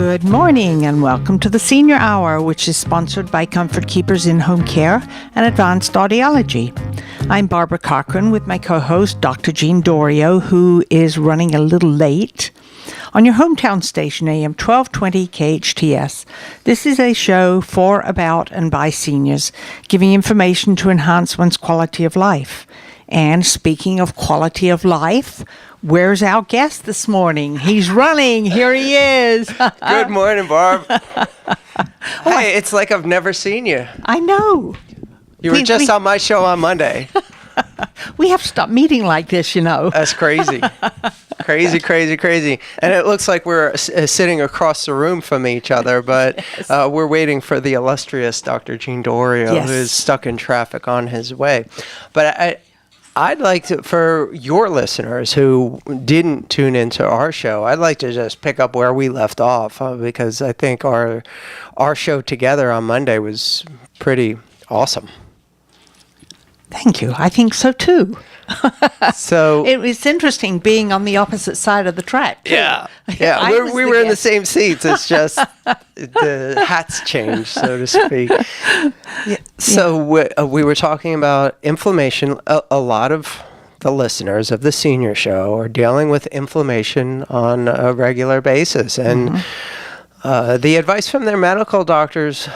Good morning and welcome to the Senior Hour, which is sponsored by Comfort Keepers in-home care and advanced audiology. I'm Barbara Cochran with my co-host, Dr. Jean Dorio, who is running a little late. On your hometown station, AM 1220 KHTS, this is a show for, about, and by seniors, giving information to enhance one's quality of life. And speaking of quality of life, where's our guest this morning? He's running. Here he is. Good morning, Barb. Hey, it's like I've never seen you. I know. You were just on my show on Monday. We have to stop meeting like this, you know. That's crazy. Crazy. And it looks like we're sitting across the room from each other, but we're waiting for the illustrious Dr. Jean Dorio, who is stuck in traffic on his way. But I'd like to, for your listeners who didn't tune into our show, I'd like to just pick up where we left off because I think our show together on Monday was pretty awesome. Thank you. I think so too. So it was interesting being on the opposite side of the track, too. Yeah. we were in the same seats. It's just the hats changed, so to speak. Yeah. So we were talking about inflammation. A lot of the listeners of the senior show are dealing with inflammation on a regular basis, and the advice from their medical doctors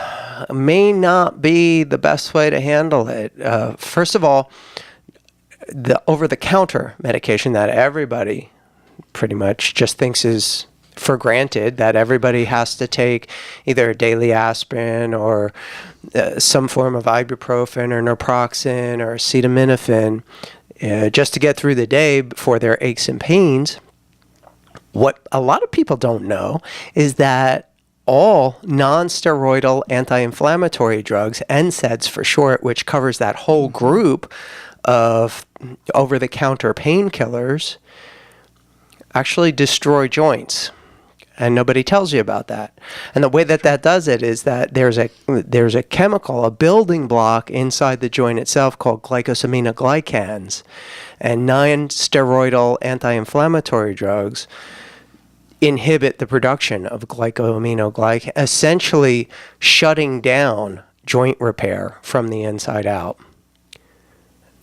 may not be the best way to handle it. First of all, the over-the-counter medication that everybody pretty much just thinks is for granted, that everybody has to take either a daily aspirin or some form of ibuprofen or naproxen or acetaminophen just to get through the day for their aches and pains. What a lot of people don't know is that all non-steroidal anti-inflammatory drugs, NSAIDs for short, which covers that whole group of over-the-counter painkillers, actually destroy joints. And nobody tells you about that. And the way that does it is that there's a chemical, a building block inside the joint itself called glycosaminoglycans. And non-steroidal anti-inflammatory drugs inhibit the production of glycosaminoglycans, essentially shutting down joint repair from the inside out.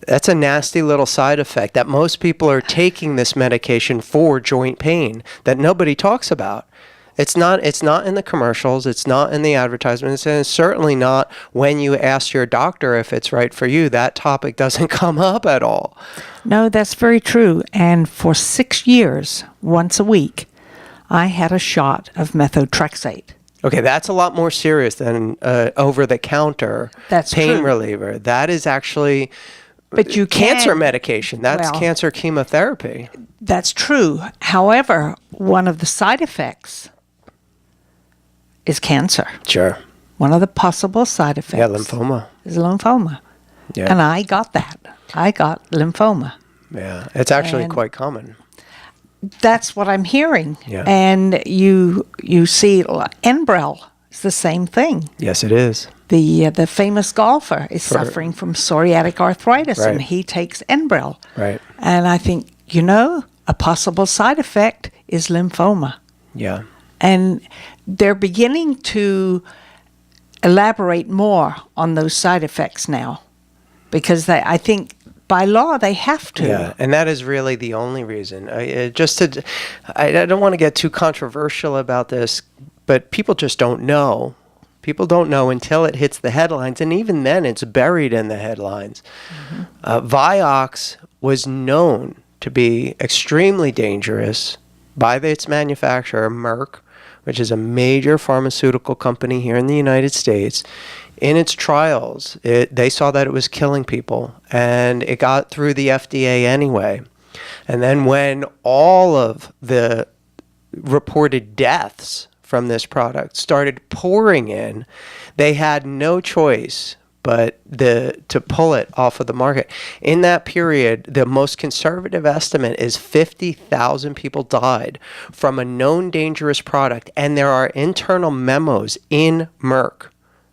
That's a nasty little side effect that most people are taking this medication for joint pain that nobody talks about. It's not in the commercials, it's not in the advertisements, and it's certainly not when you ask your doctor if it's right for you. That topic doesn't come up at all. No, that's very true. And for 6 years, once a week, I had a shot of methotrexate. Okay, that's a lot more serious than over-the-counter pain reliever. That is actually cancer medication. That's cancer chemotherapy. That's true. However, one of the side effects is cancer. Sure. One of the possible side effects lymphoma. Is lymphoma. Yeah. And I got that. I got lymphoma. Yeah, it's actually quite common. That's what I'm hearing. Yeah. And you see Enbrel is the same thing. Yes, it is. The famous golfer is suffering from psoriatic arthritis, and he takes Enbrel. Right. And I think, a possible side effect is lymphoma. Yeah. And they're beginning to elaborate more on those side effects now, because I think by law they have to. Yeah, and that is really the only reason. I don't want to get too controversial about this, but people just don't know. People don't know until it hits the headlines, and even then it's buried in the headlines. Vioxx was known to be extremely dangerous by its manufacturer, Merck, which is a major pharmaceutical company here in the United States. In its trials, they saw that it was killing people, and it got through the FDA anyway. And then when all of the reported deaths from this product started pouring in, they had no choice but to pull it off of the market. In that period, the most conservative estimate is 50,000 people died from a known dangerous product, and there are internal memos in Merck,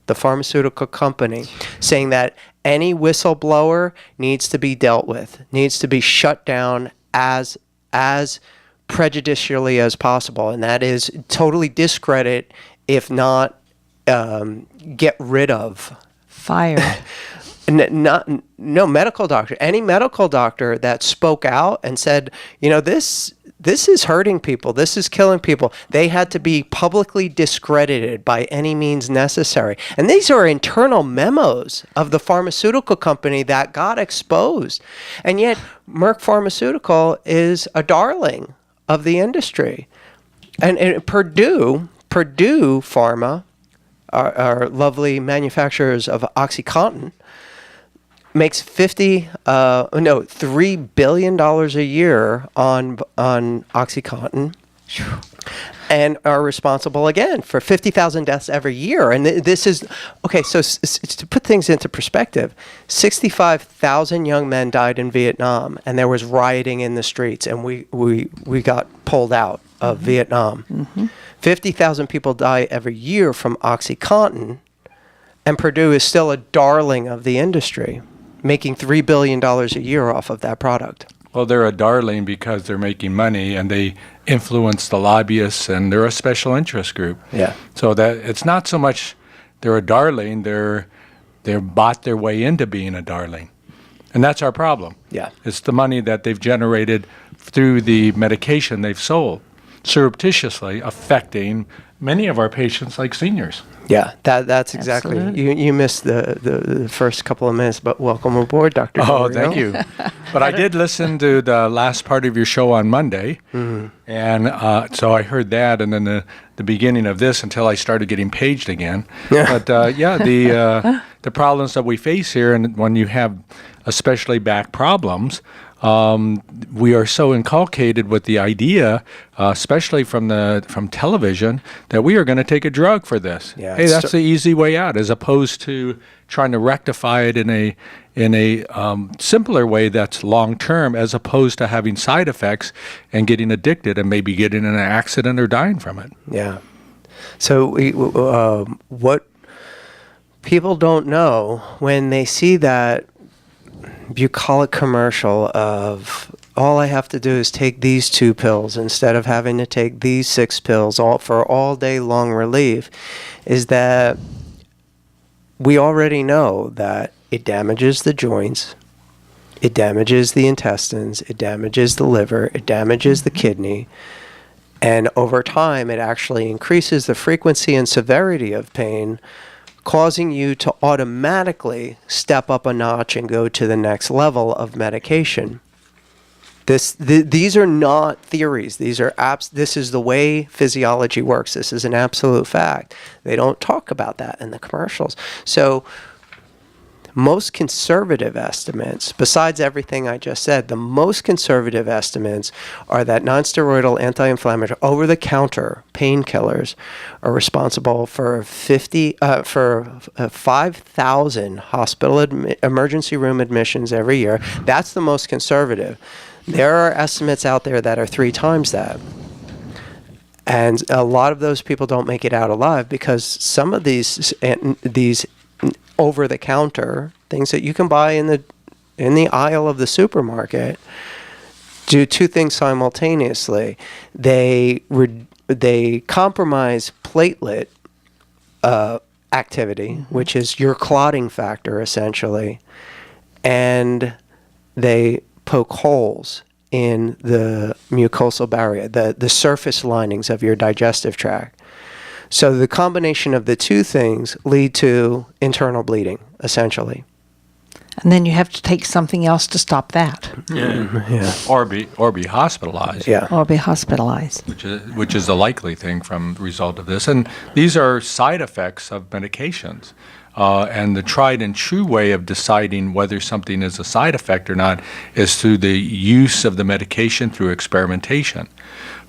the pharmaceutical company, saying that any whistleblower needs to be dealt with, needs to be shut down as prejudicially as possible, and that is totally discredit, if not get rid of. Fired. No medical doctor. Any medical doctor that spoke out and said, this is hurting people, this is killing people, they had to be publicly discredited by any means necessary. And these are internal memos of the pharmaceutical company that got exposed. And yet Merck Pharmaceutical is a darling of the industry. And Purdue Pharma, our lovely manufacturers of OxyContin, makes $3 billion a year on OxyContin, and are responsible again for 50,000 deaths every year. And this is okay. So to put things into perspective, 65,000 young men died in Vietnam, and there was rioting in the streets, and we got pulled out of Vietnam. 50,000 people die every year from OxyContin, and Purdue is still a darling of the industry, making $3 billion a year off of that product. Well, they're a darling because they're making money and they influence the lobbyists, and they're a special interest group. Yeah. So that it's not so much they're a darling, they're bought their way into being a darling. And that's our problem. Yeah. It's the money that they've generated through the medication they've sold, surreptitiously affecting many of our patients like seniors. Yeah, that's exactly. You missed the first couple of minutes, but welcome aboard, Dr. Oh, Dorio. thank you. But I did listen to the last part of your show on Monday, and so I heard that, and then the beginning of this until I started getting paged again. But the problems that we face here, and when you have especially back problems, we are so inculcated with the idea, especially from television, that we are going to take a drug for this. Yeah, hey, that's the easy way out, as opposed to trying to rectify it in a simpler way that's long term, as opposed to having side effects and getting addicted and maybe getting in an accident or dying from it. Yeah. So what people don't know when they see that bucolic commercial of all I have to do is take these 2 pills instead of having to take these 6 pills for all day long relief, is that we already know that it damages the joints, it damages the intestines, it damages the liver, it damages the kidney, and over time it actually increases the frequency and severity of pain, causing you to automatically step up a notch and go to the next level of medication. These are not theories. These are this is the way physiology works. This is an absolute fact. They don't talk about that in the commercials. So most conservative estimates, besides everything I just said, the most conservative estimates are that nonsteroidal anti-inflammatory over-the-counter painkillers are responsible for 5,000 hospital emergency room admissions every year. That's the most conservative. There are estimates out there that are 3 times that. And a lot of those people don't make it out alive because some of these over-the-counter things that you can buy in the aisle of the supermarket do 2 things simultaneously. They compromise platelet activity, which is your clotting factor essentially, and they poke holes in the mucosal barrier, the surface linings of your digestive tract. So the combination of the 2 things lead to internal bleeding, essentially. And then you have to take something else to stop that. Yeah. Or be hospitalized. Yeah. Or be hospitalized. Which is the likely thing from the result of this. And these are side effects of medications. And the tried and true way of deciding whether something is a side effect or not is through the use of the medication through experimentation.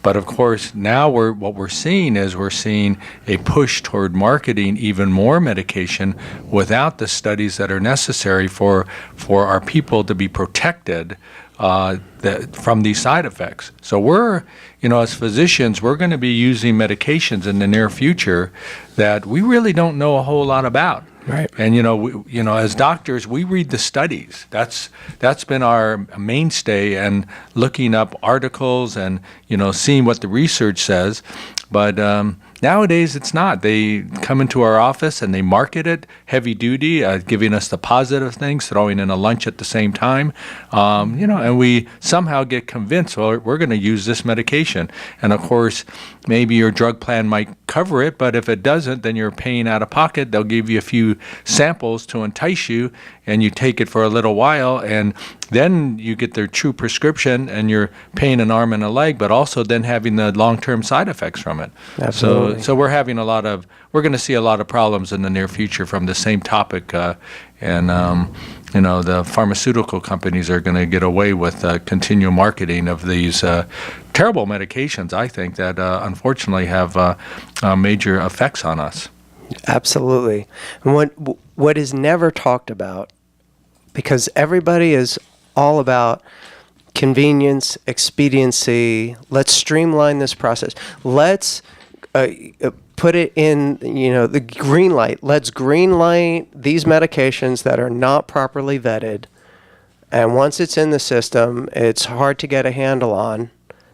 But of course, now what we're seeing a push toward marketing even more medication without the studies that are necessary for our people to be protected from these side effects. So we're, as physicians, we're going to be using medications in the near future that we really don't know a whole lot about. Right. And as doctors, we read the studies. That's been our mainstay, and looking up articles and seeing what the research says. But nowadays, it's not. They come into our office and they market it heavy duty, giving us the positive things, throwing in a lunch at the same time, and we somehow get convinced, well, we're going to use this medication. And of course, maybe your drug plan might cover it, but if it doesn't, then you're paying out of pocket. They'll give you a few samples to entice you, and you take it for a little while, and then you get their true prescription, and you're paying an arm and a leg, but also then having the long-term side effects from it. Absolutely. So we're going to see a lot of problems in the near future from the same topic, and the pharmaceutical companies are going to get away with continual marketing of these terrible medications, I think, that unfortunately have major effects on us. Absolutely. And what is never talked about, because everybody is all about convenience, expediency, let's streamline this process. Let's put it in, the green light. Let's green light these medications that are not properly vetted. And once it's in the system, it's hard to get a handle on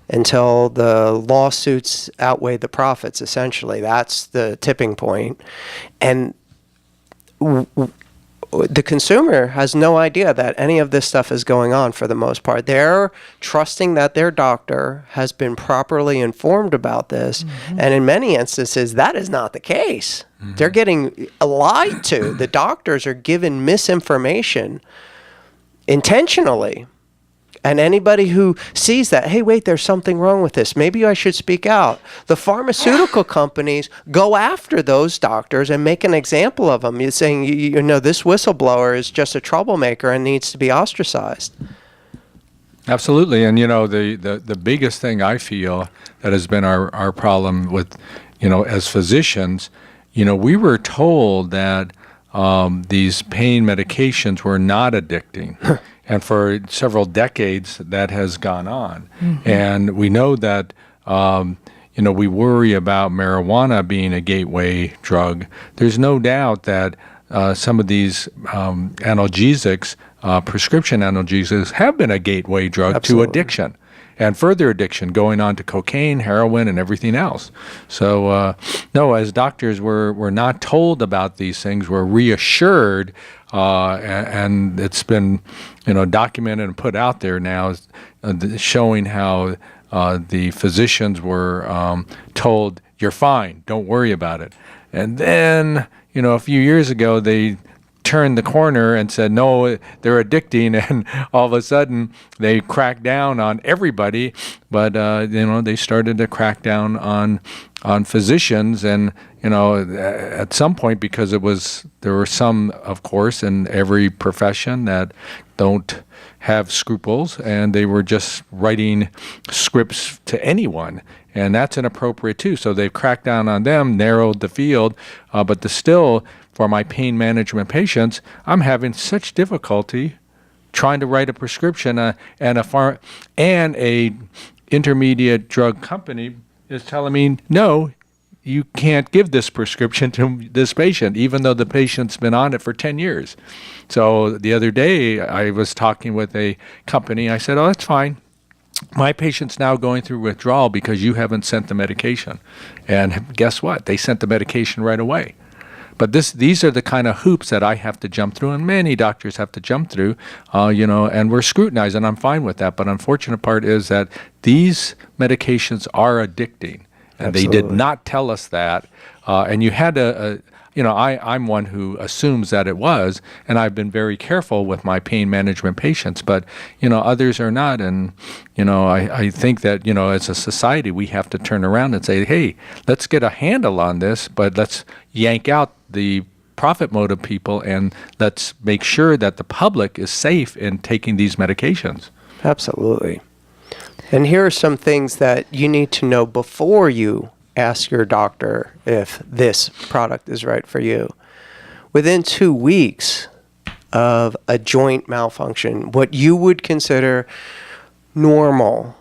until the lawsuits outweigh the profits, essentially. That's the tipping point. And the consumer has no idea that any of this stuff is going on for the most part. They're trusting that their doctor has been properly informed about this. Mm-hmm. And in many instances, that is not the case. Mm-hmm. They're getting lied to. The doctors are given misinformation intentionally. And anybody who sees that, hey, wait, there's something wrong with this. Maybe I should speak out. The pharmaceutical companies go after those doctors and make an example of them. You're saying, this whistleblower is just a troublemaker and needs to be ostracized. Absolutely. And, the biggest thing I feel that has been our problem with, as physicians, we were told that these pain medications were not addicting. And for several decades, that has gone on. Mm-hmm. And we know that, we worry about marijuana being a gateway drug. There's no doubt that some of these analgesics, prescription analgesics, have been a gateway drug Absolutely. to addiction. And further addiction, going on to cocaine, heroin, and everything else. So, no, as doctors, we're not told about these things. We're reassured, and it's been, documented and put out there now, showing how the physicians were told, "You're fine, don't worry about it." And then, a few years ago, they turned the corner and said, no, they're addicting, and all of a sudden they cracked down on everybody, but they started to crack down on physicians, and at some point, because there were some, of course, in every profession that don't have scruples, and they were just writing scripts to anyone. And that's inappropriate too. So they've cracked down on them, narrowed the field, but still, for my pain management patients, I'm having such difficulty trying to write a prescription, and a intermediate drug company is telling me, no, you can't give this prescription to this patient, even though the patient's been on it for 10 years. So the other day, I was talking with a company. I said, oh, that's fine. My patient's now going through withdrawal because you haven't sent the medication. And guess what? They sent the medication right away. But these are the kind of hoops that I have to jump through, and many doctors have to jump through, and we're scrutinized, and I'm fine with that. But unfortunate part is that these medications are addicting, and Absolutely. They did not tell us that. And you had to, I'm one who assumes that it was, and I've been very careful with my pain management patients, but, others are not. And, I think that, as a society, we have to turn around and say, hey, let's get a handle on this, but let's yank out the profit motive people, and let's make sure that the public is safe in taking these medications. Absolutely. And here are some things that you need to know before you ask your doctor if this product is right for you. Within 2 weeks of a joint malfunction, what you would consider normal,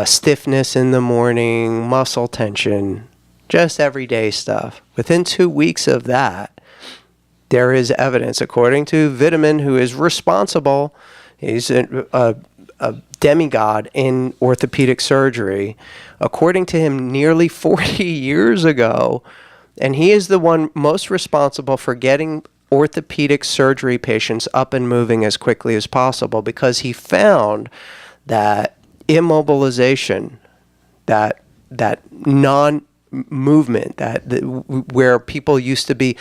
stiffness in the morning, muscle tension, just everyday stuff. Within 2 weeks of that, there is evidence, according to Vitamin, who is responsible, he's a demigod in orthopedic surgery, according to him, nearly 40 years ago, and he is the one most responsible for getting orthopedic surgery patients up and moving as quickly as possible, because he found that immobilization, that non-movement, where people used to be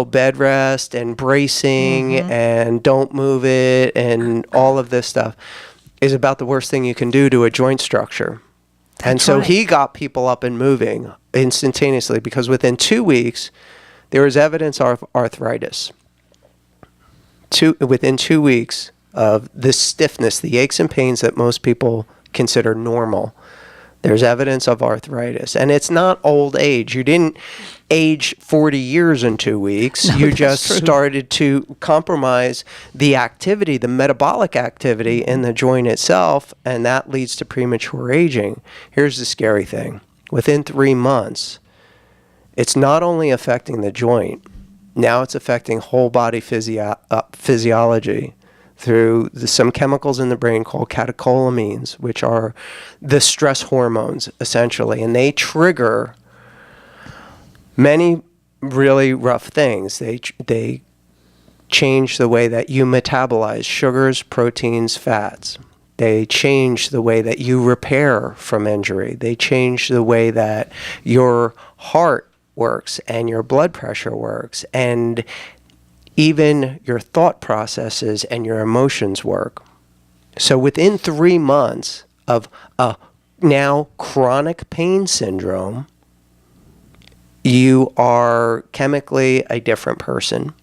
bed rest and bracing and don't move it and all of this stuff, is about the worst thing you can do to a joint structure. And so he got people up and moving instantaneously, because within 2 weeks there was evidence of arthritis. Within 2 weeks of this stiffness, the aches and pains that most people consider normal, there's evidence of arthritis. And it's not old age. You didn't age 40 years in 2 weeks. No, you just started to compromise the activity, the metabolic activity in the joint itself, and that leads to premature aging. Here's the scary thing. Within 3 months, it's not only affecting the joint, now it's affecting whole body physiology through some chemicals in the brain called catecholamines, which are the stress hormones, essentially. And they trigger many really rough things. They change the way that you metabolize sugars, proteins, fats. They change the way that you repair from injury. They change the way that your heart works and your blood pressure works, and even your thought processes and your emotions work. So within 3 months of a now chronic pain syndrome, you are chemically a different person.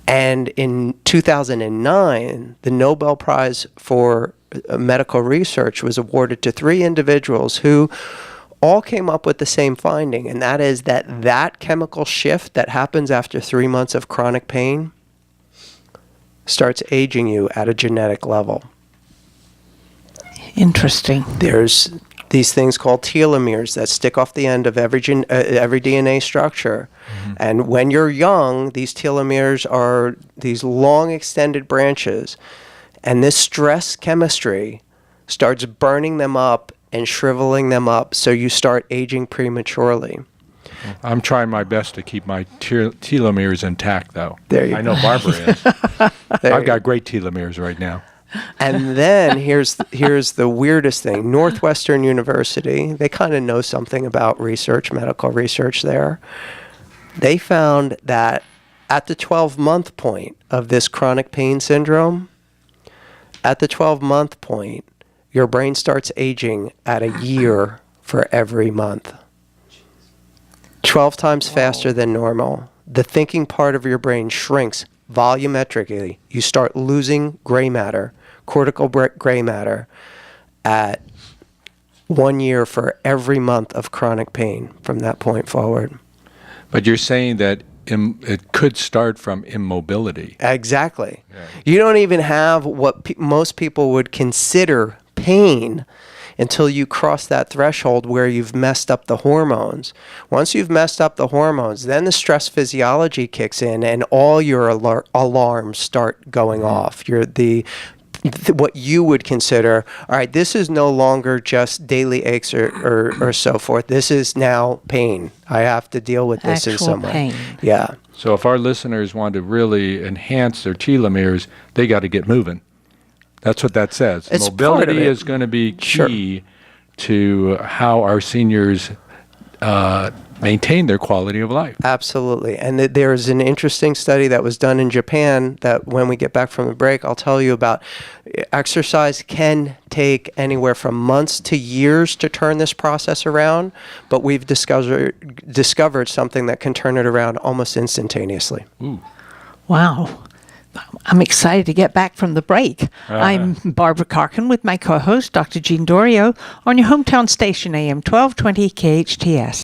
And in 2009, the Nobel Prize for Medical Research was awarded to 3 individuals who all came up with the same finding, and that is that chemical shift that happens after 3 months of chronic pain starts aging you at a genetic level. Interesting. There's these things called telomeres that stick off the end of every DNA structure. And when you're young, these telomeres are these long extended branches, and this stress chemistry starts burning them up and shriveling them up, so you start aging prematurely. I'm trying my best to keep my telomeres intact, though. There you I know Barbara is. I've got great telomeres right now. And then here's the weirdest thing. Northwestern University, they kind of know something about research, medical research there. They found that at the 12-month point of this chronic pain syndrome, at the 12-month point, your brain starts aging at a year for every month. 12 times faster than normal. The thinking part of your brain shrinks volumetrically. You start losing gray matter, cortical gray matter, at 1 year for every month of chronic pain from that point forward. But you're saying that it could start from immobility. Exactly. Yeah. You don't even have what most people would consider pain until you cross that threshold where you've messed up the hormones. Once you've messed up the hormones, then the stress physiology kicks in and all your alarms start going off. What you would consider, all right, this is no longer just daily aches or so forth. This is now pain. I have to deal with this in some way. Pain. Yeah. So if our listeners want to really enhance their telomeres, they got to get moving. That's what that says. It's Mobility is going to be key to how our seniors maintain their quality of life. Absolutely. And there's an interesting study that was done in Japan that when we get back from the break, I'll tell you about. Exercise can take anywhere from months to years to turn this process around, but we've discovered something that can turn it around almost instantaneously. Ooh. Wow. I'm excited to get back from the break. I'm Barbara Cochran with my co-host, Dr. Jean Dorio, on your hometown station, AM 1220 KHTS.